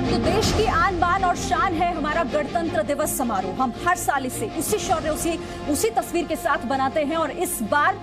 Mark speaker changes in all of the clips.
Speaker 1: तो देश की आन बान और शान है हमारा गणतंत्र दिवस समारोह। हम हर साल इसे उसी शौर्य उसी तस्वीर के साथ बनाते हैं और इस बार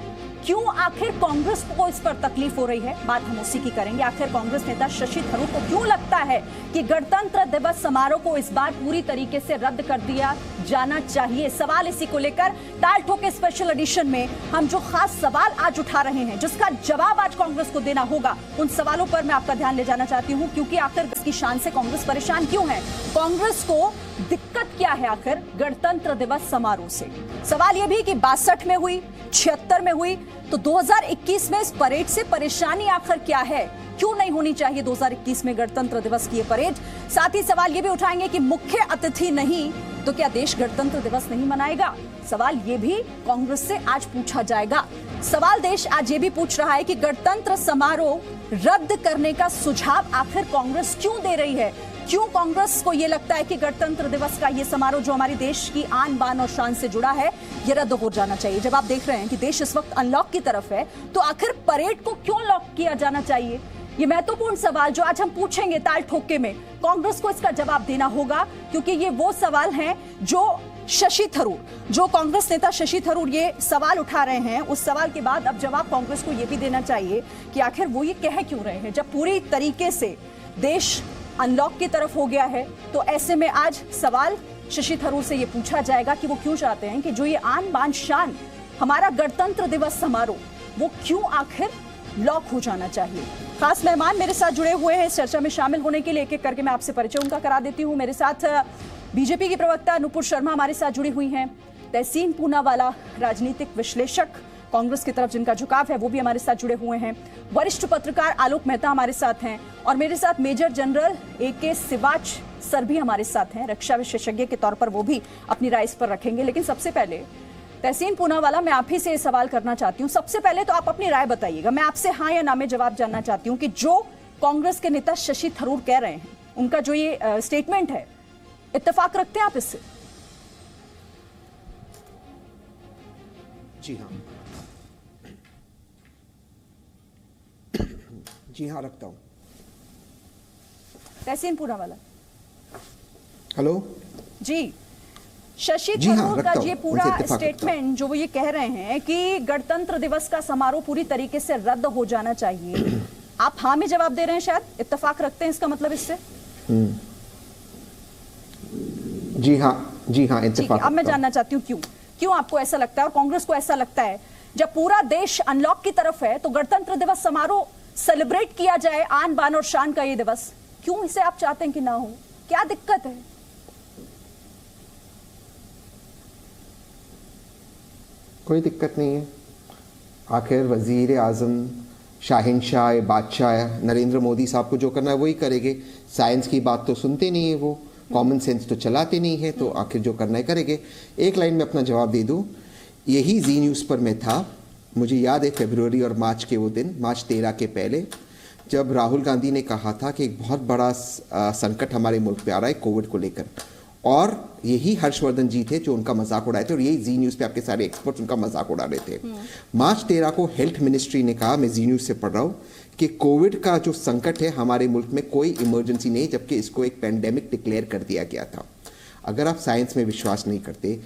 Speaker 1: क्यों आखिर कांग्रेस को इस पर तकलीफ हो रही है, बात हम उसी की करेंगे। आखिर कांग्रेस नेता शशि थरूर को क्यों लगता है कि गणतंत्र दिवस समारोह को इस बार पूरी तरीके से रद्द कर दिया जाना चाहिए? सवाल इसी को लेकर ताल ठोके स्पेशल एडिशन में हम जो खास सवाल आज उठा रहे हैं, जिसका जवाब आज कांग्रेस को देना होगा, उन सवालों पर मैं आपका ध्यान ले जाना चाहती हूँ। क्योंकि आखिर इसकी शान से कांग्रेस परेशान क्यों है, कांग्रेस को दिक्कत क्या है आखिर गणतंत्र दिवस समारोह से? सवाल यह भी कि 62 में हुई, 76 में हुई, तो 2021 में इस परेड से परेशानी आखिर क्या है? क्यों नहीं होनी चाहिए 2021 में गणतंत्र दिवस की ये परेड? साथ ही सवाल ये भी उठाएंगे कि मुख्य अतिथि नहीं तो क्या देश गणतंत्र दिवस नहीं मनाएगा? सवाल ये भी कांग्रेस से आज पूछा जाएगा। सवाल देश आज ये भी पूछ रहा है कि गणतंत्र समारोह रद्द करने का सुझाव आखिर कांग्रेस क्यों दे रही है? क्यों कांग्रेस को यह लगता है कि गणतंत्र दिवस का ये समारोह जो हमारे देश की आन बान और शान से जुड़ा है, ये रद्द हो जाना चाहिए? जब आप देख रहे हैं कि देश इस वक्त अनलॉक की तरफ है, तो आखिर परेड को क्यों लॉक किया जाना चाहिए? ये महत्वपूर्ण सवाल जो आज हम पूछेंगे ताल ठोके में, कांग्रेस को इसका जवाब देना होगा। क्योंकि ये वो सवाल हैं जो शशि थरूर, जो कांग्रेस नेता शशि थरूर ये सवाल उठा रहे हैं, उस सवाल के बाद अब जवाब कांग्रेस को यह भी देना चाहिए कि आखिर वो ये कह क्यों रहे हैं, जब पूरी तरीके से देश अनलॉक की तरफ हो गया है। तो ऐसे में आज सवाल शशि थरूर से ये पूछा जाएगा कि वो क्यों चाहते हैं कि जो ये आन बान शान हमारा गणतंत्र दिवस समारोह, वो क्यों आखिर लॉक हो जाना चाहिए। खास मेहमान मेरे साथ जुड़े हुए हैं इस चर्चा में शामिल होने के लिए। एक एक करके मैं आपसे परिचय उनका करा देती हूँ। मेरे साथ बीजेपी की प्रवक्ता नुपुर शर्मा हमारे साथ जुड़ी हुई हैं। तहसीन पूनावाला, राजनीतिक विश्लेषक, कांग्रेस की तरफ जिनका झुकाव है, वो भी हमारे साथ जुड़े हुए हैं। वरिष्ठ पत्रकार आलोक मेहता हमारे साथ हैं और मेरे साथ major general AK Sivach sir भी हमारे साथ हैं। रक्षा विशेषज्ञ के तौर पर वो भी अपनी राय इस पर रखेंगे। लेकिन सबसे पहले तहसीन पूनावाला, मैं आप ही से सवाल करना चाहती हूँ। सबसे पहले तो आप अपनी राय बताइएगा। मैं आपसे हाँ या ना में जवाब जानना चाहती हूँ कि जो कांग्रेस के नेता शशि थरूर कह रहे हैं, उनका जो ये स्टेटमेंट है, इत्तेफाक रखते हैं आप इससे?
Speaker 2: जी हाँ, रखता हूँ।
Speaker 1: तहसीन पूनावाला।
Speaker 2: हेलो
Speaker 1: जी, शशि थरूर का ये पूरा स्टेटमेंट जो वो ये कह रहे हैं कि गणतंत्र दिवस का समारोह पूरी तरीके से रद्द हो जाना चाहिए, आप हाँ में जवाब दे रहे हैं, शायद इत्तेफाक रखते हैं इसका मतलब इससे?
Speaker 2: जी हाँ, इत्तेफाक।
Speaker 1: अब मैं जानना चाहती हूँ क्यों आपको ऐसा लगता है और कांग्रेस को ऐसा लगता है, जब पूरा देश अनलॉक की तरफ है, तो गणतंत्र दिवस समारोह सेलिब्रेट किया जाए, आन बान और शान का ये दिवस, क्यों इसे आप चाहते हैं कि ना हो? क्या दिक्कत है?
Speaker 2: कोई दिक्कत नहीं है। आखिर वजीर आजम, शाहिनशाह, बादशाह नरेंद्र मोदी साहब को जो करना है वही करेंगे। साइंस की बात तो सुनते नहीं है, वो कॉमन सेंस तो चलाते नहीं है, तो आखिर जो करना है करेंगे। एक लाइन में अपना जवाब दे दूं, यही जी न्यूज़ पर मैं था, मुझे याद है फरवरी और मार्च के वो दिन, मार्च 13 के पहले, जब राहुल गांधी ने कहा था कि एक बहुत बड़ा संकट हमारे मुल्क पे आ रहा है कोविड को लेकर, और यही हर्षवर्धन जी थे जो उनका मजाक उड़ाए थे, और यही जी न्यूज़ पे आपके सारे एक्सपर्ट्स उनका मजाक उड़ा रहे थे। मार्च 13 को हेल्थ मिनिस्ट्री ने कहा, मैं जी न्यूज़ से पढ़ रहा हूँ, कि कोविड का जो संकट है हमारे मुल्क में कोई इमरजेंसी नहीं, जबकि इसको एक पैंडेमिक डिक्लेयर कर दिया गया था। अगर आप साइंस में विश्वास नहीं करते,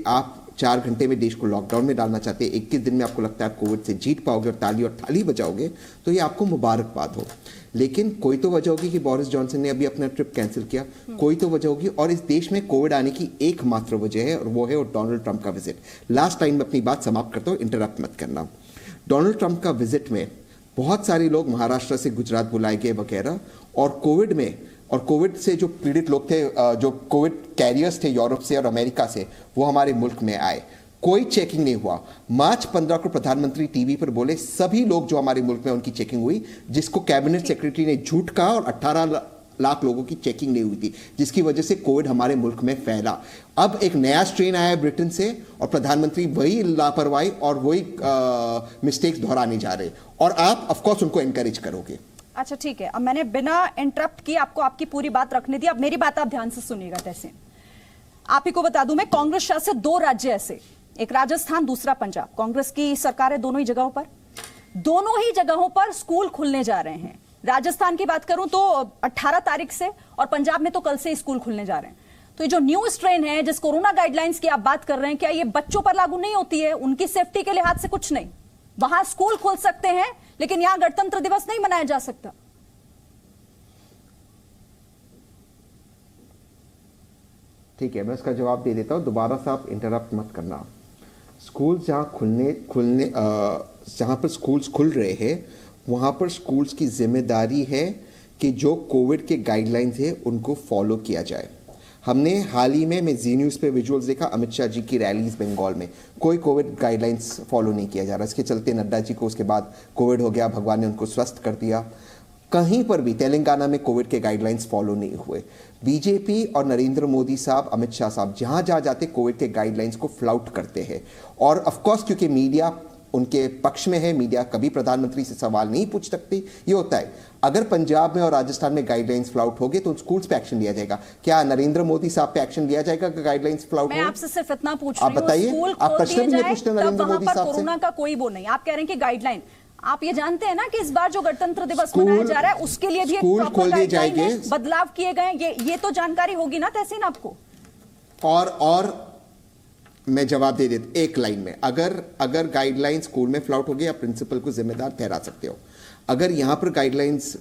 Speaker 2: आप 4 घंटे में देश को लॉकडाउन में डालना चाहते, 21 दिन में आपको लगता है आप कोविड से जीत पाओगे और थाली बजाओगे, तो ये आपको मुबारकबाद हो। लेकिन कोई तो वजह होगी कि बोरिस जॉनसन ने अभी अपना ट्रिप कैंसिल किया, कोई तो वजह होगी, और इस देश में कोविड आने की एकमात्र वजह है, और वो है डोनाल्ड ट्रंप का विजिट। लास्ट टाइम में अपनी बात समाप्त करता हूँ, इंटरप्ट मत करना। डोनाल्ड ट्रंप का विजिट में बहुत सारे लोग महाराष्ट्र से गुजरात बुलाए गए वगैरह, और कोविड से जो पीड़ित लोग थे, जो कोविड कैरियर्स थे यूरोप से और अमेरिका से, वो हमारे मुल्क में आए, कोई चेकिंग नहीं हुआ। मार्च 15 को प्रधानमंत्री टीवी पर बोले सभी लोग जो हमारे मुल्क में, उनकी चेकिंग हुई, जिसको कैबिनेट सेक्रेटरी ने झूठ कहा, और 18 लाख लोगों की चेकिंग नहीं हुई थी, जिसकी वजह से कोविड हमारे मुल्क में फैला। अब एक नया स्ट्रेन आया है ब्रिटेन से, और प्रधानमंत्री वही लापरवाही और वही मिस्टेक्स दोहराने जा रहे, और आप ऑफकोर्स उनको एनकरेज करोगे।
Speaker 1: अच्छा ठीक है, अब मैंने बिना इंटरप्ट किए आपको आपकी पूरी बात रखने दी। अब मेरी बात आप ध्यान से सुनिएगा। तहसीन, आप ही को बता दूं मैं, कांग्रेस शासित 2 राज्य ऐसे, एक राजस्थान, दूसरा पंजाब, कांग्रेस की सरकार है दोनों ही जगहों पर। दोनों ही जगहों पर स्कूल खुलने जा रहे हैं। राजस्थान की बात करूं तो 18 तारीख से, और पंजाब में तो कल से स्कूल खुलने जा रहे हैं। तो ये जो न्यू स्ट्रेन है, जिस कोरोना गाइडलाइंस की आप बात कर रहे हैं, क्या ये बच्चों पर लागू नहीं होती है? उनकी सेफ्टी के लिहाज से कुछ नहीं, वहां स्कूल खोल सकते हैं लेकिन यहां गणतंत्र दिवस नहीं मनाया जा सकता।
Speaker 2: ठीक है, मैं उसका जवाब दे देता हूं, दोबारा से आप इंटरप्ट मत करना। स्कूल जहां जहां पर स्कूल्स खुल रहे हैं वहां पर स्कूल्स की जिम्मेदारी है कि जो कोविड के गाइडलाइंस है उनको फॉलो किया जाए। हमने हाल ही में, मैं जी न्यूज़ पे विजुअल्स देखा, अमित शाह जी की रैलीज बंगाल में कोई कोविड गाइडलाइंस फॉलो नहीं किया जा रहा। इसके चलते नड्डा जी को उसके बाद कोविड हो गया, भगवान ने उनको स्वस्थ कर दिया। कहीं पर भी तेलंगाना में कोविड के गाइडलाइंस फॉलो नहीं हुए। बीजेपी और नरेंद्र मोदी साहब, अमित शाह साहब जहां जहां जाते कोविड के गाइडलाइंस को फ्लाउट करते हैं। और ऑफ कोर्स क्योंकि मीडिया उनके पक्ष में है, मीडिया कभी प्रधानमंत्री से सवाल नहीं पूछ सकती, ये होता है। अगर पंजाब में और राजस्थान में गाइडलाइंस फ्लाउट हो गए तो स्कूल्स पे एक्शन लिया जाएगा। क्या नरेंद्र मोदी साहब पे एक्शन लिया जाएगा कि गाइडलाइंस फ्लाउट हो?
Speaker 1: मैं आपसे सिर्फ इतना पूछ रही हूं,
Speaker 2: आप बताइए, आप प्रश्न भी नहीं पूछते नरेंद्र मोदी साहब से।
Speaker 1: कोरोना का कोई वो नहीं, आप कह रहे हैं कि गाइडलाइन, आप ये जानते हैं ना कि इस बार जो गणतंत्र दिवस मनाया जा रहा है उसके लिए भी एक प्रॉपर गाइडलाइन है, बदलाव किए गए, ये तो जानकारी होगी ना तहसीन आपको।
Speaker 2: और मैं जवाब दे देता एक लाइन में, अगर गाइडलाइंस स्कूल में फ्लाउट हो गई, आप प्रिंसिपल को जिम्मेदार ठहरा सकते हो। अगर यहां पर गाइडलाइंस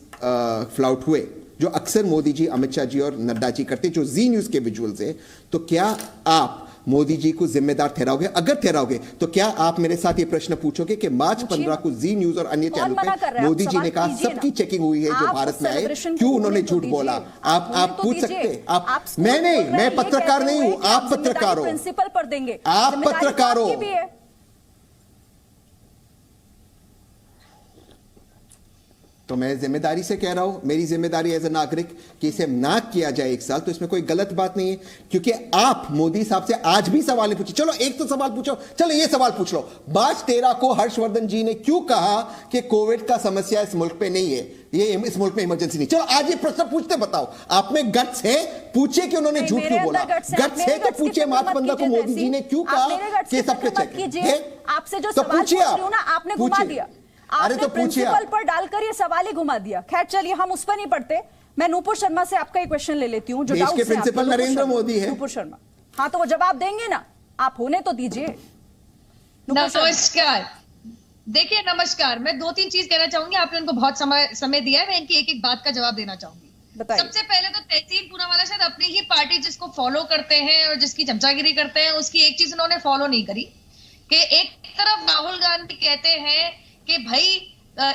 Speaker 2: फ्लाउट हुए, जो अक्सर मोदी जी, अमित शाह जी और नड्डा जी करते, जो जी न्यूज़ के विजुअल्स है, तो क्या आप मोदी जी को जिम्मेदार ठहराओगे? अगर ठहराओगे तो क्या आप मेरे साथ ये प्रश्न पूछोगे कि मार्च 15 को जी न्यूज़ और अन्य चैनल पे मोदी जी ने कहा सबकी चेकिंग हुई है जो भारत में आए, क्यों उन्होंने झूठ बोला? आप पूछ सकते, मैं पत्रकार नहीं हूं, आप पत्रकार हो,
Speaker 1: प्रिंसिपल पर देंगे,
Speaker 2: आप पत्रकार हो। तो मैं जिम्मेदारी से कह रहा हूं, मेरी जिम्मेदारी एज ए नागरिक कि इसे ना किया जाए 1 साल, तो इसमें कोई गलत बात नहीं है। क्योंकि आप मोदी साहब से आज भी सवाल पूछिए, चलो एक तो सवाल पूछो, चलो ये सवाल पूछ लो, मार्च 13 को हर्षवर्धन जी ने क्यों कहा कि कोविड का समस्या इस मुल्क पे नहीं है, ये इस मुल्क में इमरजेंसी नहीं। चलो आज ये प्रश्न पूछते, बताओ आप में गट्स है, पूछिए कि उन्होंने झूठ क्यों बोला। गट्स है तो पूछिए मार्च 15 को मोदी जी ने क्यों कहा कि सबके चेक,
Speaker 1: आपसे जो सवाल पूछ रही हूं ना, आपने घुमा दिया।
Speaker 2: अरे तो
Speaker 1: प्रिंसिपल पर डालकर ये सवाल ही घुमा दिया। खैर चलिए, हम उस पर नहीं पढ़ते। मैं नूपुर शर्मा से आपका एक क्वेश्चन ले लेती हूँ, जो
Speaker 2: देश के प्रिंसिपल नरेंद्र मोदी है।
Speaker 1: नूपुर शर्मा, हाँ तो वो जवाब देंगे ना, आप होने तो दीजिए।
Speaker 3: नमस्कार, देखिए नमस्कार, मैं 2-3 चीज कहना चाहूंगी। आपने उनको बहुत समय दिया है, मैं इनकी एक एक बात का जवाब देना चाहूंगी। सबसे पहले तो तहसीन पूनावाला शायद अपनी ही पार्टी जिसको फॉलो करते हैं और जिसकी चमचागिरी करते हैं, उसकी एक चीज उन्होंने फॉलो नहीं करी कि एक तरफ राहुल गांधी कहते हैं कि भाई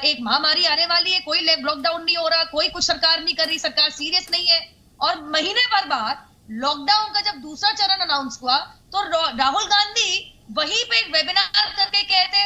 Speaker 3: एक महामारी आने वाली है, कोई लॉकडाउन नहीं हो रहा, कोई कुछ सरकार नहीं कर रही, सरकार सीरियस नहीं है, और महीने भर बाद लॉकडाउन का जब दूसरा चरण अनाउंस हुआ तो राहुल गांधी वहीं पे एक वेबिनार करके कहते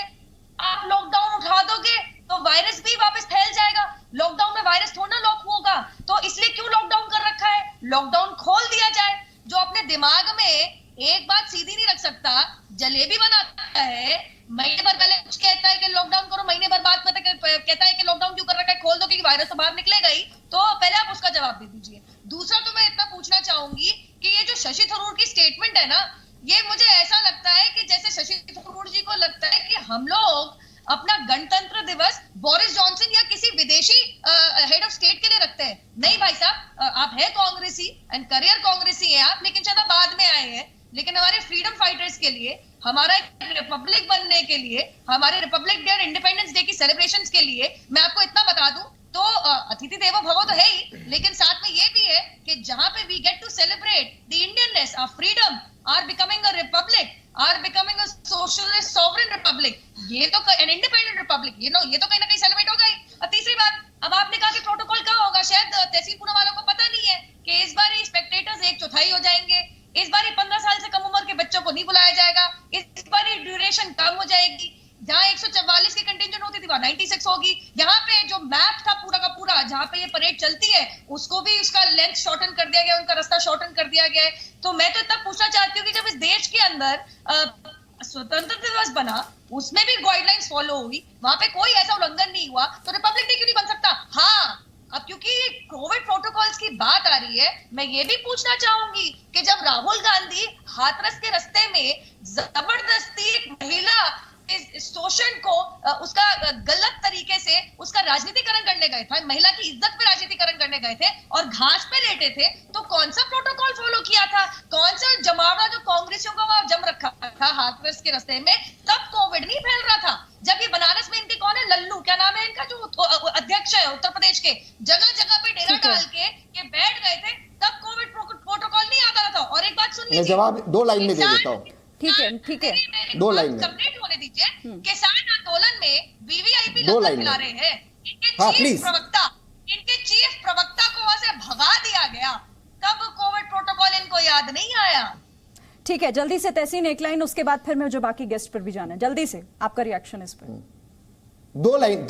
Speaker 3: आप लॉकडाउन उठा दोगे तो वायरस भी वापस फैल जाएगा, लॉकडाउन में वायरस थोड़ा ना लॉक होगा, तो इसलिए क्यों लॉकडाउन कर रखा है, लॉकडाउन खोल दिया जाए। जो अपने दिमाग में एक बात सीधी नहीं रख सकता, जलेबी बनाता है, महीने भर पहले कुछ कहता है कि लॉकडाउन करो, महीने भर बाद कहता है कि लॉकडाउन क्यों कर रखा है, खोल दो क्योंकि वायरस तो बाहर निकलेगा ही। तो पहले आप उसका जवाब दे दीजिए। दूसरा तो मैं इतना पूछना चाहूंगी कि ये जो शशि थरूर की स्टेटमेंट है ना, ये मुझे ऐसा लगता है कि जैसे शशि थरूर जी को लगता है कि हम लोग अपना गणतंत्र दिवस बोरिस जॉनसन या किसी विदेशी हेड ऑफ स्टेट के लिए रखते हैं। नहीं भाई साहब, आप है कांग्रेसी एंड करियर कांग्रेसी है आप, लेकिन शायद बाद में आए हैं, लेकिन हमारे फ्रीडम फाइटर्स के लिए, हमारा रिपब्लिक बनने के लिए, हमारे रिपब्लिक डे और इंडिपेंडेंस डे की सेलिब्रेशंस के लिए मैं आपको इतना बता दूं तो अतिथि देवो भव तो है ही, लेकिन साथ में ये भी है कि जहां पे we get to celebrate the Indianness, our freedom, are becoming a republic, are becoming a socialist sovereign republic, ये तो एन इंडिपेंडेंट रिपब्लिक, ये तो कहीं ना कहीं सेलिब्रेट होगा ही। तीसरी बात, अब आपने कहा कि प्रोटोकॉल कहाँ होगा, शायद तहसील पूनावाला को पता नहीं है कि इस बार स्पेक्टेटर्स 1/4 हो जाएंगे, इस बार 15 साल से कम उम्र के बच्चों को नहीं बुलाया जाएगा, इस बार ड्यूरेशन कम हो जाएगी, जहां 144 की कंटिंजेंट होती थी वहां 96 होगी। यहाँ पे जो मैप था पूरा का पूरा, जहां पे ये परेड चलती है, उसको भी उसका लेंथ शॉर्टन कर दिया गया, उनका रास्ता शॉर्टन कर दिया गया है। तो मैं तो इतना पूछना चाहती हूँ कि जब इस देश के अंदर स्वतंत्रता दिवस बना, उसमें भी गाइडलाइंस फॉलो हुई, वहां पे कोई ऐसा उल्लंघन नहीं हुआ, तो रिपब्लिक डे क्यों नहीं बन सकता? हाँ, अब क्योंकि कोविड प्रोटोकॉल्स की बात आ रही है, मैं ये भी पूछना चाहूंगी कि जब राहुल गांधी हाथरस के रास्ते में जबरदस्ती एक महिला शोषण को उसका गलत तरीके से उसका राजनीतिकरण करने गए थे, महिला की इज्जत पे राजनीतिकरण करने गए थे और घास पे लेटे थे, तो कौन सा प्रोटोकॉल फॉलो किया था? कौन सा जमावड़ा जो कांग्रेसियों का वहां जम रखा था हाथरस के रास्ते में, तब कोविड नहीं फैल रहा था। जब ये बनारस में इनके कौन है, लल्लू क्या नाम है इनका, जो अध्यक्ष है उत्तर प्रदेश के, जगह जगह पे डेरा डाल के ये बैठ गए थे, तब कोविड प्रोटोकॉल नहीं आता था। और एक बात सुन लीजिए,
Speaker 2: जवाब 2 लाइन में दे देता हूँ।
Speaker 1: ठीक है
Speaker 2: 2 लाइन में
Speaker 3: कंप्लीट होने दीजिए। किसान आंदोलन में वीवीआईपी
Speaker 2: 2 लाइन
Speaker 3: खिला रहे हैं,
Speaker 2: हाँ,
Speaker 3: इनके चीफ प्रवक्ता को वहां से भगा दिया गया, तब कोविड प्रोटोकॉल इनको याद नहीं आया।
Speaker 1: ठीक है, जल्दी से तहसीन एक लाइन, उसके बाद फिर मैं जो बाकी गेस्ट पर भी जाना है, जल्दी से आपका रिएक्शन इस पर।
Speaker 2: 2 लाइन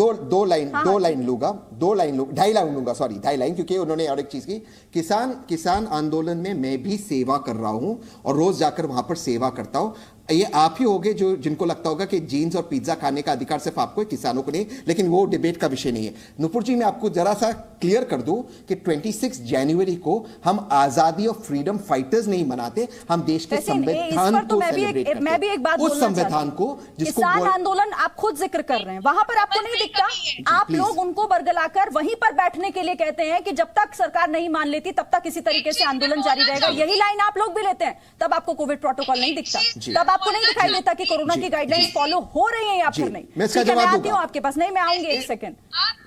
Speaker 2: लूंगा, 2.5 लाइन लूंगा, सॉरी 2.5 लाइन, क्योंकि उन्होंने और एक चीज की, किसान आंदोलन में मैं भी सेवा कर रहा हूं और रोज जाकर वहां पर सेवा करता हूं। ये आप ही होगे जो जिनको लगता होगा कि जीन्स और पिज्जा खाने का अधिकार सिर्फ आपको है, किसानों को नहीं, लेकिन वो डिबेट का विषय नहीं है। नुपुर जी, मैं आपको जरा सा क्लियर कर दूं कि 26 जनवरी को हम आजादी और फ्रीडम फाइटर्स नहीं मनाते, हम देश के संविधान को सेलिब्रेट करते हैं।
Speaker 1: मैं भी एक बात
Speaker 2: उस संविधान को जिसको
Speaker 1: किसान आंदोलन आप खुद जिक्र कर रहे हैं, वहां पर आपको नहीं दिखता? आप लोग उनको बरगलाकर वहीं पर बैठने के लिए कहते हैं कि जब तक सरकार नहीं मान लेती तब तक इसी तरीके से आंदोलन जारी रहेगा। यही लाइन आप लोग भी लेते हैं, तब आपको कोविड प्रोटोकॉल नहीं दिखता, तब आपको नहीं दिखाई देता कि कोरोना की गाइडलाइंस फॉलो हो रही है या फिर नहीं।
Speaker 2: मैं
Speaker 1: आती हूँ आपके पास, नहीं मैं आऊंगी, एक सेकंड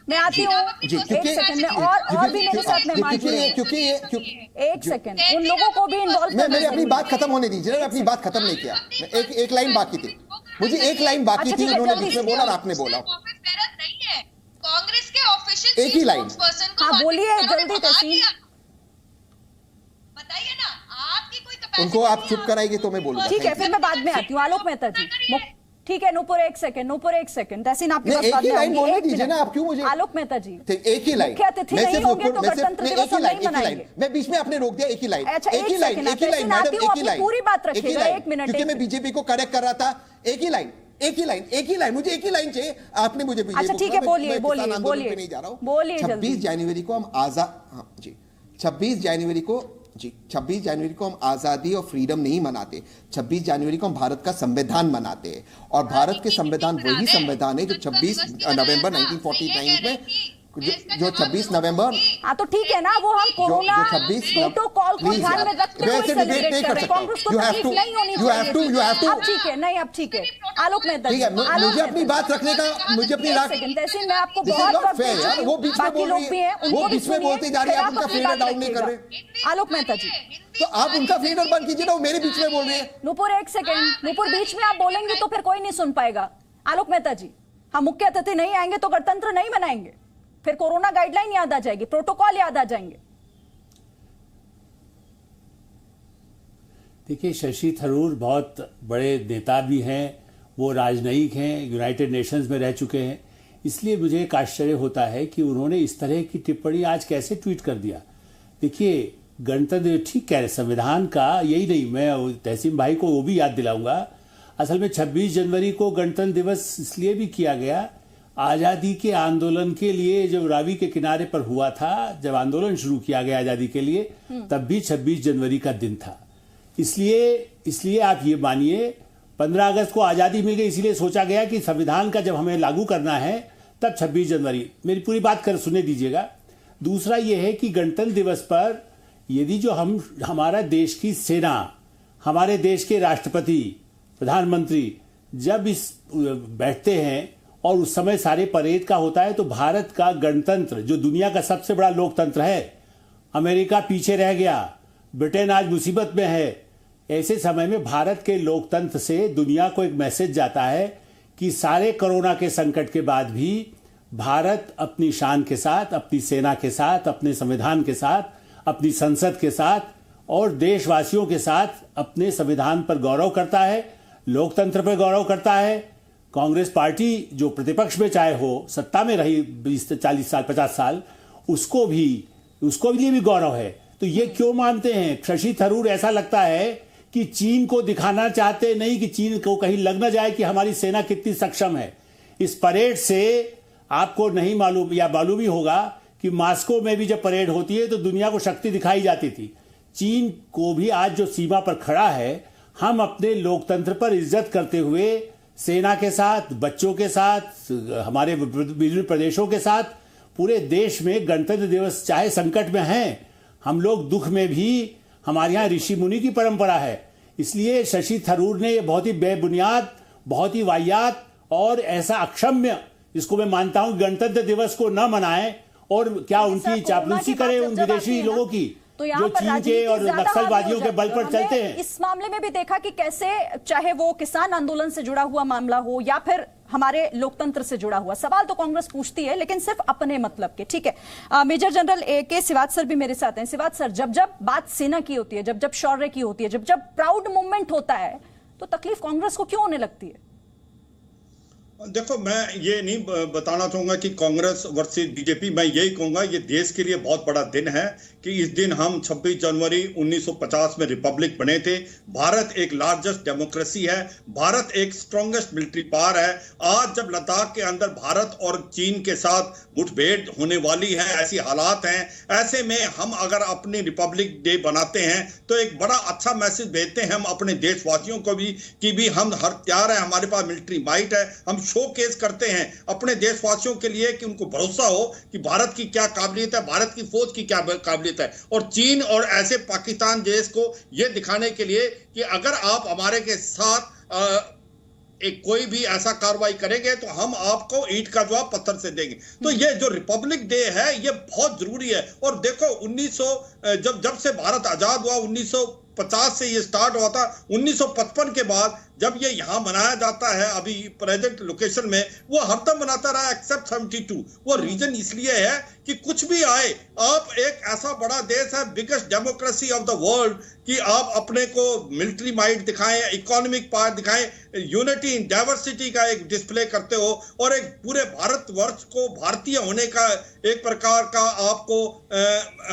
Speaker 1: मैं आती हूँ, एक सेकंड में और भी मेरे साथ मेहमान जुड़े हैं, एक सेकंड उन लोगों को भी इन्वॉल्व करना।
Speaker 2: मेरी अपनी बात खत्म होने दीजिए, मैं अपनी बात खत्म नहीं किया, एक लाइन बाकी थी, मुझे एक लाइन बाकी थी, उन्होंने बीच में बोला और आपने बोला।
Speaker 3: कांग्रेस के ऑफिशियल
Speaker 2: एक ही लाइन,
Speaker 1: हाँ बोलिए जल्दी तहसीन,
Speaker 3: बताइए ना, आपकी कोई कैपेसिटी
Speaker 2: उनको आप चुप कराएंगे तो मैं बोलूंगा।
Speaker 1: ठीक है, फिर मैं बाद में आती हूँ। आलोक मेहता जी, ठीक है। नूपुर एक सेकंड, तहसीन आपके पास
Speaker 2: एक ही लाइन बोलने दीजिए ना, आप क्यों मुझे।
Speaker 1: आलोक मेहता जी,
Speaker 2: एक ही लाइन,
Speaker 1: मुख्य अतिथि नहीं होंगे तो गणतंत्र दिवस हम नहीं मनाएंगे।
Speaker 2: मैं बीच में आपने रोक दिया, एक ही लाइन,
Speaker 1: अच्छा
Speaker 2: एक ही लाइन मैडम, एक ही लाइन,
Speaker 1: पूरी बात रखिएगा, 1 मिनट,
Speaker 2: क्योंकि मैं बीजेपी को करेक्ट कर रहा था। एक ही लाइन, मुझे एक ही लाइन चाहिए, आपने मुझे बीजेपी।
Speaker 1: अच्छा ठीक है, बोलिए
Speaker 2: नहीं जा रहा हूँ। 26 जनवरी को हम आजाद, जी 26 जनवरी को हम आजादी और फ्रीडम नहीं मनाते, 26 जनवरी को हम भारत का संविधान मनाते हैं, और भारत के संविधान वही संविधान है जो 26 नवंबर 1949 में, जो 26 नवंबर,
Speaker 1: हाँ तो ठीक है ना, वो हम कोरोना प्रोटोकॉल को ध्यान में रखते हुए सेलिब्रेट कर रहे हैं। कांग्रेस को तकलीफ नहीं होनी चाहिए। अब ठीक है, नहीं अब ठीक है। आलोक मेहता जी,
Speaker 2: मुझे अपनी बात रखने का, मुझे अपनी
Speaker 1: तहसीन मैं आपको बहुत
Speaker 2: वो बीच में
Speaker 1: बाकी लोग भी हैं, उनको भी
Speaker 2: बीच में बोलते जा रहे हैं, आप उनका फ्रीडम डाउन नहीं कर रहे।
Speaker 1: आलोक मेहता जी,
Speaker 2: तो आप उनका फ्रीडम बंद कीजिए ना, वो मेरे बीच में बोल रहे हैं।
Speaker 1: नूपुर एक सेकंड, नूपुर बीच में आप बोलेंगे तो फिर कोई नहीं सुन पाएगा। आलोक मेहता जी, हम मुख्य अतिथि नहीं आएंगे तो गणतंत्र नहीं मनाएंगे, फिर कोरोना गाइडलाइन याद आ जाएगी, प्रोटोकॉल याद आ जाएंगे।
Speaker 4: देखिए, शशि थरूर बहुत बड़े नेता भी हैं, वो राजनयिक हैं, यूनाइटेड नेशंस में रह चुके हैं, इसलिए मुझे एक आश्चर्य होता है कि उन्होंने इस तरह की टिप्पणी आज कैसे ट्वीट कर दिया। देखिए, गणतंत्र ठीक कह रहे, संविधान का यही नहीं, मैं तहसीन भाई को वो भी याद दिलाऊंगा। असल में 26 जनवरी को गणतंत्र दिवस इसलिए भी किया गया, आज़ादी के आंदोलन के लिए जब रावी के किनारे पर हुआ था, जब आंदोलन शुरू किया गया आज़ादी के लिए, तब भी 26 जनवरी का दिन था। इसलिए आप ये मानिए 15 अगस्त को आज़ादी मिल गई, इसलिए सोचा गया कि संविधान का जब हमें लागू करना है तब 26 जनवरी। मेरी पूरी बात कर सुनने दीजिएगा। दूसरा ये है कि गणतंत्र दिवस पर यदि जो हमारा देश की सेना, हमारे देश के राष्ट्रपति, प्रधानमंत्री जब इस बैठते हैं और उस समय सारे परेड का होता है, तो भारत का गणतंत्र जो दुनिया का सबसे बड़ा लोकतंत्र है, अमेरिका पीछे रह गया, ब्रिटेन आज मुसीबत में है, ऐसे समय में भारत के लोकतंत्र से दुनिया को एक मैसेज जाता है कि सारे कोरोना के संकट के बाद भी भारत अपनी शान के साथ, अपनी सेना के साथ, अपने संविधान के साथ, अपनी संसद के साथ और देशवासियों के साथ अपने संविधान पर गौरव करता है, लोकतंत्र पर गौरव करता है। कांग्रेस पार्टी जो प्रतिपक्ष में चाहे हो, सत्ता में रही 20-40 साल 50 साल, उसको लिए भी गौरव है। तो ये क्यों मानते हैं शशि थरूर? ऐसा लगता है कि चीन को दिखाना चाहते नहीं, कि चीन को कहीं लग न जाए कि हमारी सेना कितनी सक्षम है। इस परेड से आपको नहीं मालूम या मालूम ही होगा कि मॉस्को में भी जब परेड होती है तो दुनिया को शक्ति दिखाई जाती थी। चीन को भी आज जो सीमा पर खड़ा है, हम अपने लोकतंत्र पर इज्जत करते हुए सेना के साथ, बच्चों के साथ, हमारे विभिन्न प्रदेशों के साथ, पूरे देश में गणतंत्र दिवस चाहे संकट में है, हम लोग दुख में भी, हमारे यहाँ ऋषि मुनि की परंपरा है। इसलिए शशि थरूर ने ये बहुत ही बेबुनियाद, बहुत ही वाहियात और ऐसा अक्षम्य, इसको मैं मानता हूं, गणतंत्र दिवस को न मनाएं और क्या उनकी चापलूसी करें उन विदेशी लोगों की जो चीन के और नक्सलवादियों के बल पर चलते हैं।
Speaker 1: इस मामले में भी देखा कि कैसे, चाहे वो किसान आंदोलन से जुड़ा हुआ मामला हो या फिर हमारे लोकतंत्र से जुड़ा हुआ सवाल, तो कांग्रेस पूछती है लेकिन सिर्फ अपने मतलब के। ठीक है, मेजर जनरल के सिवात सर भी मेरे साथ हैं। सिवात सर, जब जब बात सेना की होती है, जब जब शौर्य की होती है, जब जब प्राउड मूवमेंट होता है, तो तकलीफ कांग्रेस को क्यों होने लगती है?
Speaker 5: देखो, मैं ये नहीं बताना चाहूंगा कि कांग्रेस वर्सेस बीजेपी, मैं यही कहूंगा ये देश के लिए बहुत बड़ा दिन है कि इस दिन हम 26 जनवरी 1950 में रिपब्लिक बने थे। भारत एक लार्जेस्ट डेमोक्रेसी है, भारत एक स्ट्रॉन्गेस्ट मिलिट्री पावर है। आज जब लद्दाख के अंदर भारत और चीन के साथ मुठभेड़ होने वाली है, ऐसी हालात हैं, ऐसे में हम अगर अपनी रिपब्लिक डे बनाते हैं तो एक बड़ा अच्छा मैसेज भेजते हैं हम अपने देशवासियों को भी कि भी हम हर तैयार है, हमारे पास मिलिट्री माइट है। हम शोकेस करते हैं अपने देशवासियों के लिए कि उनको भरोसा हो कि भारत की क्या काबिलियत है, भारत की फौज की क्या काबिलियत है। और चीन और ऐसे पाकिस्तान देश को यह दिखाने के लिए कि अगर आप हमारे के साथ एक कोई भी ऐसा कार्रवाई करेंगे तो हम आपको ईंट का जवाब पत्थर से देंगे। तो ये जो रिपब्लिक डे है ये बहुत जरूरी है। और देखो, 1900 जब से भारत आजाद हुआ, 1950 से ये स्टार्ट हुआ था, 1955 के बाद जब ये यहां मनाया जाता है अभी प्रेजेंट लोकेशन में, वो हरदम मनाता रहा एक्सेप्ट 72। वो रीजन इसलिए है कि कुछ भी आए, आप एक ऐसा बड़ा देश है, biggest democracy of the world, कि आप अपने को मिलिट्री माइट दिखाएं, इकोनॉमिक पावर दिखाएं, यूनिटी इन डाइवर्सिटी का एक डिस्प्ले करते हो और एक पूरे भारतवर्ष को भारतीय होने का एक प्रकार का आपको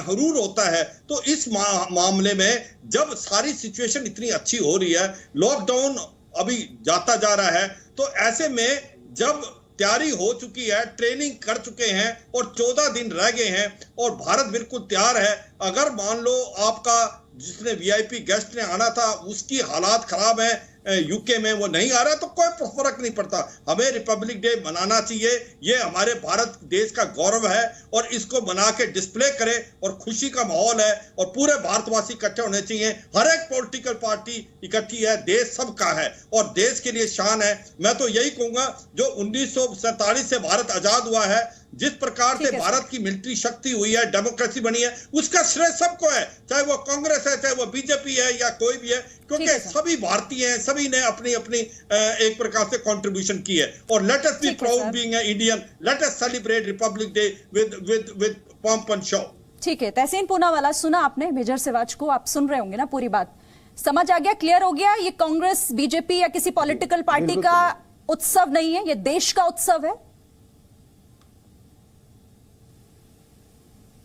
Speaker 5: हुरूर होता है। तो इस मामले में जब सारी सिचुएशन इतनी अच्छी हो रही है, लॉकडाउन अभी जाता जा रहा है, तो ऐसे में जब तैयारी हो चुकी है, ट्रेनिंग कर चुके हैं और 14 दिन रह गए हैं और भारत बिल्कुल तैयार है, अगर मान लो आपका जिसने वीआईपी गेस्ट ने आना था उसकी हालात खराब है, यूके में वो नहीं आ रहा, तो कोई फर्क नहीं पड़ता। हमें रिपब्लिक डे मनाना चाहिए, ये हमारे भारत देश का गौरव है और इसको मना के डिस्प्ले करें और खुशी का माहौल है और पूरे भारतवासी इकट्ठे होने चाहिए। हर एक पॉलिटिकल पार्टी इकट्ठी है, देश सबका है और देश के लिए शान है। मैं तो यही कहूंगा, जो 1947 से भारत आजाद हुआ है, जिस प्रकार से भारत की मिलिट्री शक्ति हुई है, डेमोक्रेसी बनी है, उसका श्रेय सबको है, चाहे वो कांग्रेस है, चाहे वो बीजेपी है या कोई भी है, क्योंकि सभी भारतीय हैं, सभी ने अपनी अपनी एक प्रकार से कंट्रीब्यूशन की है। और let us be proud being a Indian, let us celebrate Republic day with pump and show.
Speaker 1: ठीक है, तहसीन पूनावाला, सुना आपने मेजर सिवाच को, आप सुन रहे होंगे ना, पूरी बात समझ आ गया, क्लियर हो गया? ये कांग्रेस, बीजेपी या किसी पॉलिटिकल पार्टी का उत्सव नहीं है, ये देश का उत्सव है।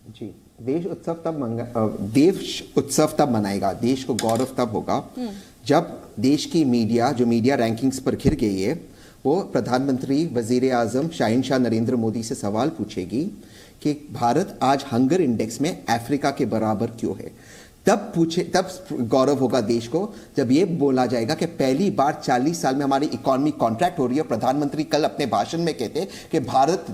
Speaker 2: जी, देश उत्सव तब मनाएगा, देश को गौरव तब होगा जब देश की मीडिया, जो मीडिया रैंकिंग्स पर घिर गई है, वो प्रधानमंत्री वजीर आजम शाहिनशाह नरेंद्र मोदी से सवाल पूछेगी कि भारत आज हंगर इंडेक्स में अफ्रीका के बराबर क्यों है। तब गौरव होगा देश को जब ये बोला जाएगा कि पहली बार 40 साल में हमारी इकोनॉमी कॉन्ट्रैक्ट हो रही है। प्रधानमंत्री कल अपने भाषण में कहते कि भारत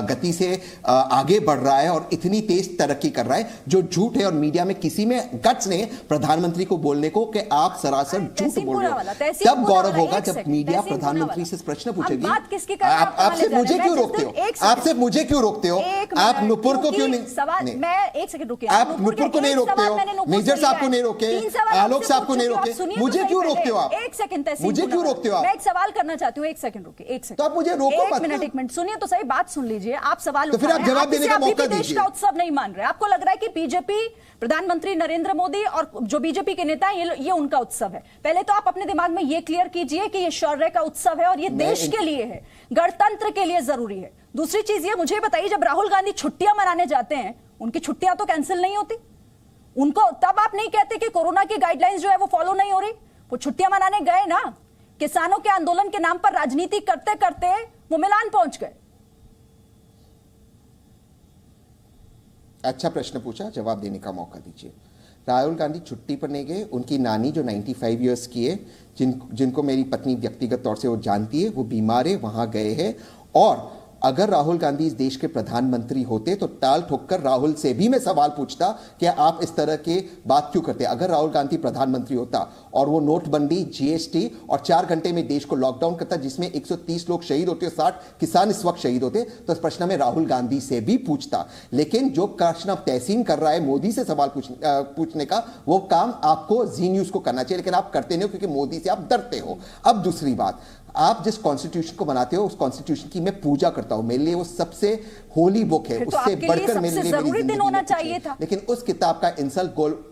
Speaker 2: गति से आगे बढ़ रहा है और इतनी तेज तरक्की कर रहा है, जो झूठ है और मीडिया में किसी में गट्स नहीं है प्रधानमंत्री को बोलने को कि आप सरासर झूठ बोल रहे हो। तब गौरव होगा जब मीडिया प्रधानमंत्री से प्रश्न पूछेगी, आपसे मुझे क्यों रोकते हो, आपसे मुझे क्यों रोकते हो, आप नुपुर को क्यों नहीं,
Speaker 1: मैं एक सेकंड रुकिए,
Speaker 2: आप नुपुर को नहीं रोकते हो, मेजर साहब को नहीं रोके, आलोक साहब को नहीं रोके, मुझे क्यों रोकते हो आप?
Speaker 1: एक सेकंड,
Speaker 2: मुझे क्यों रोकते हो आप?
Speaker 1: मैं एक सवाल करना चाहती हूँ, एक सेकंड रुकिए, एक सेकंड,
Speaker 2: तो आप मुझे रोको मत।
Speaker 1: एक मिनट सुनिए तो सही, बात सुन लीजिए। आप सवाल
Speaker 2: तो फिर आप जवाब देने का मौका दीजिए।
Speaker 1: देश का उत्सव नहीं मान रहे, आपको लग रहा है कि बीजेपी, प्रधानमंत्री नरेंद्र मोदी और जो बीजेपी के नेता हैं ये उनका उत्सव है। पहले तो आप अपने दिमाग में ये क्लियर कीजिए कि ये शौर्य का उत्सव है और ये देश के लिए है, गणतंत्र के लिए जरूरी है। दूसरी चीज ये मुझे बताइए, जब राहुल गांधी छुट्टियां मनाने जाते हैं, उनकी छुट्टियां तो कैंसिल नहीं होती, उनको तब आप नहीं कहते कि कोरोना की गाइडलाइंस जो है वो फॉलो नहीं हो रही। वो छुट्टियां मनाने गए ना, किसानों के आंदोलन के नाम पर राजनीति करते करते वो मिलान पहुंच गए।
Speaker 2: अच्छा प्रश्न पूछा, जवाब देने का मौका दीजिए। राहुल गांधी छुट्टी पर नहीं गए। उनकी नानी जो 95 ईयर्स की है, जिनको मेरी पत्नी व्यक्तिगत तौर से वो जानती है, वो बीमार है, वहां गए हैं। और अगर राहुल गांधी इस देश के प्रधानमंत्री होते तो टाल ठोककर राहुल से भी मैं सवाल पूछता कि आप इस तरह के बात क्यों करते। अगर राहुल गांधी प्रधानमंत्री होता और वो नोटबंदी, जीएसटी और 4 घंटे में देश को लॉकडाउन करता जिसमें 130 लोग शहीद होते, 60 किसान इस वक्त शहीद होते, तो इस प्रश्न में राहुल गांधी से भी पूछता। लेकिन जो प्रश्न अब तहसीन कर रहा है मोदी से सवाल पूछने का, वो काम आपको जी न्यूज को करना चाहिए, लेकिन आप करते नहीं हो क्योंकि मोदी से आप डरते हो। अब दूसरी बात, आप जिस कॉन्स्टिट्यूशन को बनाते हो उस कॉन्स्टिट्यूशन की मैं पूजा करता हूं, मेरे लिए वो सबसे होली बुक है, उससे बढ़कर मेरे लिए
Speaker 1: जरूरी दिन होना चाहिए था।
Speaker 2: लेकिन उस किताब का इंसल्ट गोल,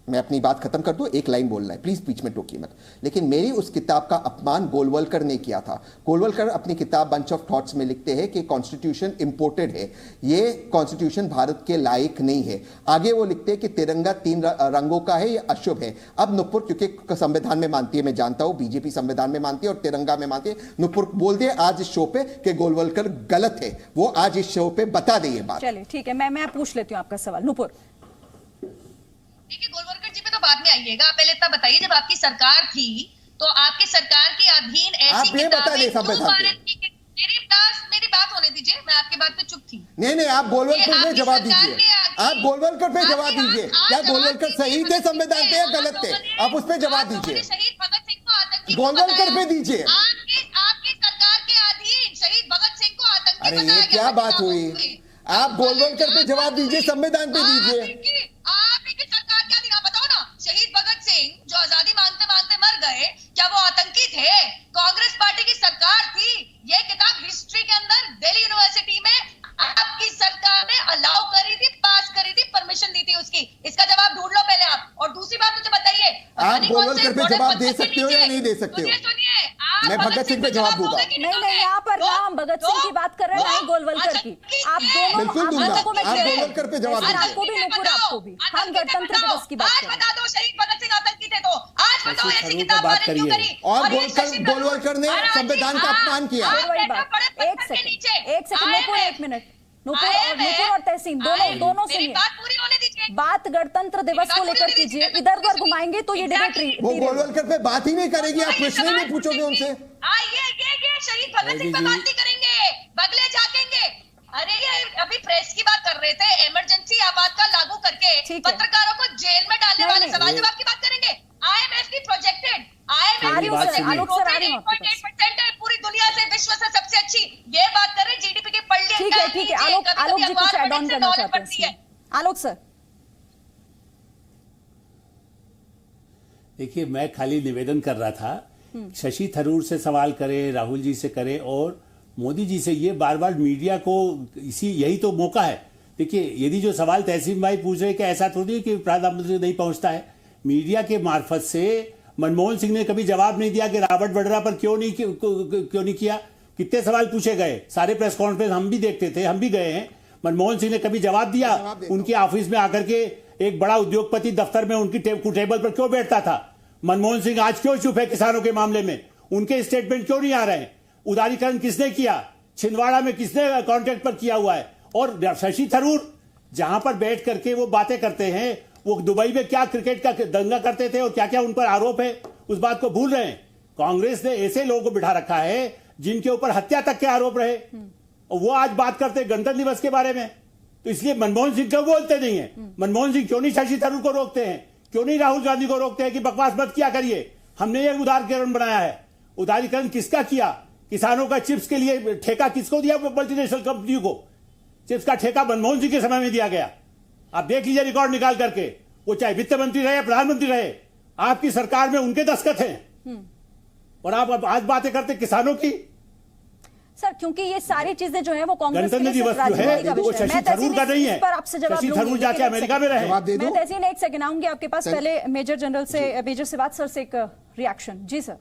Speaker 2: मैं अपनी बात खत्म कर दूं, एक लाइन बोलना है, प्लीज बीच में टोकिए मत। लेकिन मेरी उस किताब का अपमान गोलवलकर ने किया था। गोलवलकर अपनी किताब बंच ऑफ थॉट्स में लिखते हैं कि कॉन्स्टिट्यूशन इंपोर्टेड है, ये कॉन्स्टिट्यूशन भारत के लायक नहीं है। आगे वो लिखते हैं कि तिरंगा 3 रंगों का है, ये अशुभ है। अब नुपुर क्योंकि संविधान में मानती है, मैं जानता हूं बीजेपी संविधान में मानती है और तिरंगा में मानती है, नुपुर बोल दे आज इस शो पे कि गोलवलकर गलत है, वो आज इस शो पे बता दे ये बात।
Speaker 1: चलिए ठीक है, मैं पूछ लेती हूं आपका सवाल। नुपुर,
Speaker 3: देखिए गोलवलकर जी पे तो बाद में आइएगा, पहले इतना बताइए जब आपकी सरकार थी तो आपकी सरकार के अधीन ऐसी किताबें, मेरी बात होने दीजिए, मैं आपकी बात पे चुप थी।
Speaker 2: नहीं, आप गोलवलकर पे जवाब दीजिए, आप गोलवलकर पे जवाब दीजिए। क्या गोलवलकर सही थे संविधान पे या गलत थे? आप उस पे जवाब दीजिए,
Speaker 3: शहीद भगत सिंह को आतंकी
Speaker 2: गोलवलकर पे दीजिए।
Speaker 3: आपकी सरकार के अधीन शहीद भगत सिंह को आतंकी
Speaker 2: अरे ये क्या बात हुई? आप गोलवलकर पे जवाब दीजिए, संविधान पे दीजिए।
Speaker 3: शहीद भगत सिंह जो आजादी मांगते मांगते मर गए, क्या वो आतंकी थे? कांग्रेस पार्टी की सरकार थी। ये किताब हिस्ट्री के अंदर दिल्ली यूनिवर्सिटी में आपकी सरकार ने अलाउ करी थी, पास करी थी, परमिशन दी थी उसकी। इसका जवाब ढूंढ लो पहले आप। और दूसरी बात मुझे बताइए,
Speaker 2: आप गोलवलकर पे जवाब दे सकते हो या नहीं दे सकते हो? मैं भगत सिंह पे जवाब दूंगा।
Speaker 1: नहीं, यहाँ पर ना हम भगत सिंह की बात कर रहे हैं, ना गोलवलकर की। आप दोनों,
Speaker 2: बिल्कुल दूंगा, आप गोलवलकर पे जवाब दीजिए।
Speaker 1: आपको भी नुपुर, आपको भी। हम गणतंत्र दिवस की बात कर रहे हैं।
Speaker 3: बता दो शहीद भगत सिंह आतंकी थे तो आज बताओ ऐसी किताब मैंने क्यों करी?
Speaker 2: और गोलवलकर ने संविधान का अपमान किया।
Speaker 1: एक सेकंड नुपुर, 1 मिनट। नुपुर और तहसीन दोनों सुनिए,
Speaker 3: बात पूरी होने दीजिए।
Speaker 1: बात गणतंत्र दिवस को लेकर कीजिए, इधर उधर घुमाएंगे तो ये डिबेट।
Speaker 2: वो गोलवलकर पे बात ही नहीं करेगी, आप प्रश्न ही नहीं पूछोगे उनसे।
Speaker 3: ये शहीद भगत सिंह पे बात नहीं करेंगे, बगले झाकेंगे। अरे ये अभी प्रेस की बात कर रहे थे, इमरजेंसी आपातकाल लागू करके पत्रकारों को जेल में डालने वाले सवाल जवाब की बात करेंगे। IMF की प्रोजेक्टेड, पूरी दुनिया से, विश्व से सबसे अच्छी, ये बात कर रहे हैं। GDP की पढ़ लिया।
Speaker 1: ठीक है, आलोक जी कुछ ऐड ऑन करना चाहते हैं। आलोक सर,
Speaker 4: देखिए मैं खाली निवेदन कर रहा था, शशि थरूर से सवाल करे, राहुल जी से करे और मोदी जी से। ये बार बार मीडिया को यही तो मौका है। देखिए यदि जो सवाल तहसीन भाई पूछ रहे कि ऐसा थोड़ी है कि प्रधानमंत्री नहीं पहुंचता है, मीडिया के मार्फत से मनमोहन सिंह ने कभी जवाब नहीं दिया कि रॉबर्ट वड्रा पर क्यों नहीं किया। कितने सवाल पूछे गए, सारे प्रेस कॉन्फ्रेंस हम भी देखते थे, हम भी गए हैं। मनमोहन सिंह ने कभी जवाब दिया? उनके ऑफिस में आकर के एक बड़ा उद्योगपति दफ्तर में उनकी टेबल पर क्यों बैठता था? मनमोहन सिंह आज क्यों चुप है किसानों के मामले में? उनके स्टेटमेंट क्यों नहीं आ रहे हैं? उदारीकरण किसने किया? छिंदवाड़ा में किसने कॉन्ट्रैक्ट पर किया हुआ है? और शशि थरूर जहां पर बैठ करके वो बातें करते हैं, वो दुबई में क्या क्रिकेट का दंगा करते थे और क्या क्या उन पर आरोप है, उस बात को भूल रहे हैं। कांग्रेस ने ऐसे लोगों को बिठा रखा है जिनके ऊपर हत्या तक के आरोप रहे, और वो आज बात करते हैं गणतंत्र दिवस के बारे में। तो इसलिए मनमोहन सिंह क्यों बोलते नहीं है? मनमोहन सिंह क्यों नहीं शशि थरूर को रोकते हैं? क्यों नहीं राहुल गांधी को रोकते हैं कि बकवास मत किया करिए, हमने ये उदारीकरण बनाया है? उदारीकरण किसका किया? किसानों का चिप्स के लिए ठेका किसको दिया? मल्टीनेशनल कंपनी को। चिप्स का ठेका मनमोहन सिंह के समय में दिया गया। आप देख लीजिए रिकॉर्ड निकाल करके, वो चाहे वित्त मंत्री रहे या प्रधानमंत्री रहे, आपकी सरकार में उनके दस्तखत हैं। और आप आज बातें करते किसानों की।
Speaker 1: सर क्योंकि ये सारी चीजें जो है वो कांग्रेस
Speaker 4: गणतंत्र दिवस जो है वो शशि थरूर का नहीं है।
Speaker 1: पर आपसे जवाब
Speaker 4: शशि थरूर जाके अमेरिका में रहे।
Speaker 1: मैं तहसीन 1 सेकंड आऊंगी आपके पास, पहले मेजर जनरल से, मेजर सिवात सर से एक रिएक्शन। जी सर।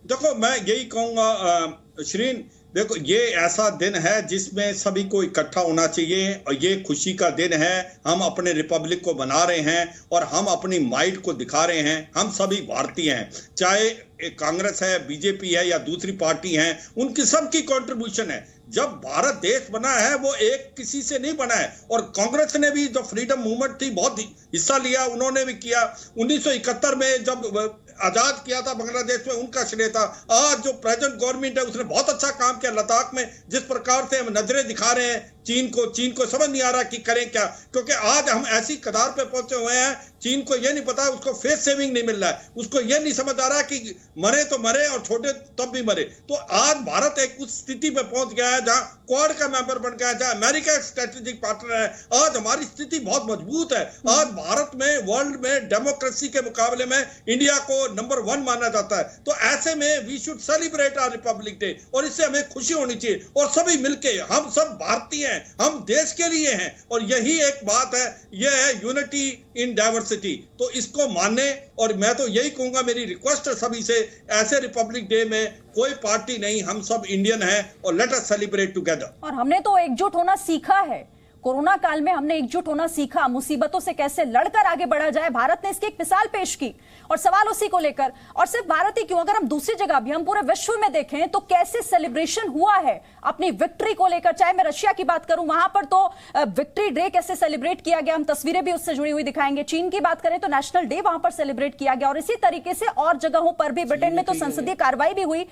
Speaker 5: देखो मैं यही कहूंगा श्रीन, देखो ये ऐसा दिन है जिसमें सभी को इकट्ठा होना चाहिए और ये खुशी का दिन है। हम अपने रिपब्लिक को बना रहे हैं और हम अपनी माइट को दिखा रहे हैं। हम सभी भारतीय हैं, चाहे कांग्रेस है, बीजेपी है या दूसरी पार्टी है, उनकी सबकी कंट्रीब्यूशन है। जब भारत देश बना है वो एक किसी से नहीं बना है। और कांग्रेस ने भी जो फ्रीडम मूवमेंट थी बहुत हिस्सा लिया, उन्होंने भी किया। 1971 में जब आजाद किया था बांग्लादेश में, उनका श्रेय था। आज जो प्रेजेंट गवर्नमेंट है उसने बहुत अच्छा काम किया। लद्दाख में जिस प्रकार से हम नजरें दिखा रहे हैं चीन को समझ नहीं आ रहा कि करें क्या, क्योंकि आज हम ऐसी कगार पे पहुंचे हुए हैं, चीन को यह नहीं पता, उसको फेस सेविंग नहीं मिल रहा है, उसको यह नहीं समझ आ रहा कि मरे तो मरे और छोटे तब भी मरे। तो आज भारत एक उस स्थिति पे पहुंच गया है जहां क्वाड का मेंबर बन गया है, जहां अमेरिका एक स्ट्रेटेजिक पार्टनर है। आज हमारी स्थिति बहुत मजबूत है। आज भारत में वर्ल्ड में डेमोक्रेसी के मुकाबले में इंडिया को नंबर 1 माना जाता है। तो ऐसे में we should celebrate our republic day, और इससे हमें खुशी होनी चाहिए। और सभी मिलके, हम सब भारतीय हैं, हम देश के लिए हैं, और यही एक बात है, यह है यूनिटी इन डाइवर्सिटी। तो इसको मानने, और मैं तो यही कहूंगा, मेरी रिक्वेस्ट है सभी से, ऐसे रिपब्लिक डे में कोई पार्टी नहीं, हम सब इंडियन हैं और लेट अस सेलिब्रेट टुगेदर।
Speaker 1: और हमने तो एकजुट होना सीखा है। कोरोना काल में हमने एकजुट होना सीखा, मुसीबतों से कैसे लड़कर आगे बढ़ा जाए। भारत ने इसकी एक मिसाल पेश की, और सवाल उसी को लेकर, और सिर्फ भारत ही क्यों, अगर हम दूसरी जगह भी, हम पूरे विश्व में देखें तो कैसे सेलिब्रेशन हुआ है अपनी विक्ट्री को लेकर। चाहे मैं रशिया की बात करूं, वहां पर तो विक्ट्री डे कैसे सेलिब्रेट किया गया, हम तस्वीरें भी उससे जुड़ी हुई दिखाएंगे। चीन की बात करें तो नेशनल डे वहां पर सेलिब्रेट किया गया, और इसी तरीके से और जगहों पर भी, ब्रिटेन में तो संसदीय कार्रवाई भी हुई,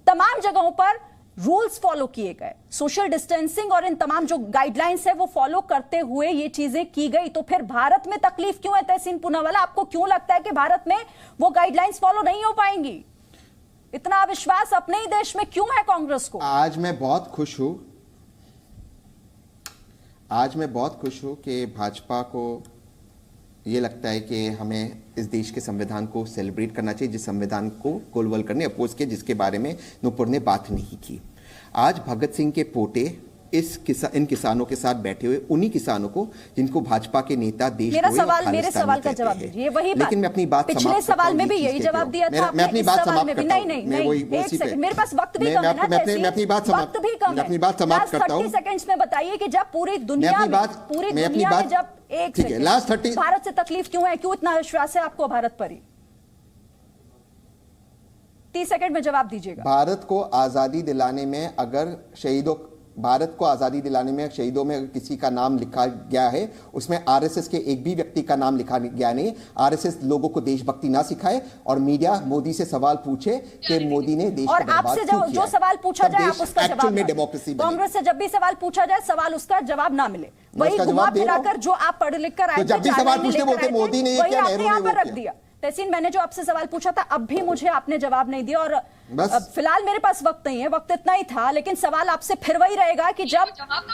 Speaker 1: तमाम जगहों पर रूल्स फॉलो किए गए, सोशल डिस्टेंसिंग और इन तमाम जो गाइडलाइंस है वो फॉलो करते हुए ये चीजें की गई। तो फिर भारत में तकलीफ क्यों है तहसीन पूनावाला? आपको क्यों लगता है कि भारत में वो गाइडलाइंस फॉलो नहीं हो पाएंगी? इतना अविश्वास अपने ही देश में क्यों है कांग्रेस को?
Speaker 2: आज मैं बहुत खुश हूं कि भाजपा को ये लगता है कि हमें इस देश के संविधान को सेलिब्रेट करना चाहिए, जिस संविधान को गोलवलकर ने अपोज किया, जिसके बारे में नूपुर ने बात नहीं की। आज भगत सिंह के पोते इन किसानों के साथ बैठे हुए, उन्हीं किसानों को जिनको भाजपा के नेता देश
Speaker 1: मेरे सवाल का जवाब दीजिए। वही बात,
Speaker 2: लेकिन मैं अपनी बात
Speaker 1: पिछले सवाल में भी यही जवाब दिया था।
Speaker 2: मैं अपनी बात समाप्त करता हूं।
Speaker 1: नहीं, मेरे पास वक्त भी कम है ना,
Speaker 2: मैं अपनी बात समाप्त करता हूं।
Speaker 1: 30 सेकंड्स में बताइए कि जब पूरी दुनिया में जब एक
Speaker 2: लास्ट 30
Speaker 1: भारत से तकलीफ क्यों है, क्यों इतना विश्वास है आपको भारत पर ही? 30 सेकंड में जवाब दीजिएगा।
Speaker 2: भारत को आजादी दिलाने में अगर शहीदों में किसी का नाम लिखा गया है, उसमें आरएसएस के एक भी व्यक्ति का नाम लिखा गया नहीं। आरएसएस लोगों को देशभक्ति ना सिखाए, और मीडिया मोदी से सवाल पूछे कि मोदी ने देश
Speaker 1: और आपसे जो सवाल पूछा जाए आप उसका जवाब में डेमोक्रेसी। कांग्रेस से जब भी सवाल पूछा जाए, सवाल उसका जवाब ना मिले, वही घुमा फिराकर जो आप पढ़ लिख कर आए,
Speaker 2: जब भी सवाल पूछते बोलते मोदी ने
Speaker 1: वही आपने यहाँ पर रख दिया। तहसीन, मैंने जो आपसे सवाल पूछा था, अब भी मुझे आपने जवाब नहीं दिया, और फिलहाल मेरे पास वक्त नहीं है, वक्त इतना ही था। लेकिन सवाल आपसे फिर वही रहेगा कि जब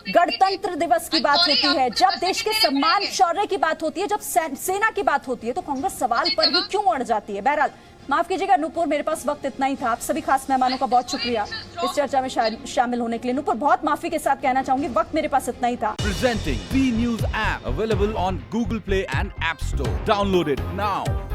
Speaker 1: गणतंत्र दिवस की बात होती है, जब देश के सम्मान शौर्य की बात होती है, जब सेना की बात होती है, तो कांग्रेस सवाल पर ही क्यों अड़ जाती है? बहरहाल माफ कीजिएगा नूपुर, मेरे पास वक्त इतना ही था। आप सभी खास मेहमानों का बहुत शुक्रिया इस चर्चा में शामिल होने के लिए। नूपुर, बहुत माफी के साथ कहना चाहूंगी, वक्त मेरे पास इतना ही था।
Speaker 6: Presenting B News app available on Google Play and App Store. Download it now.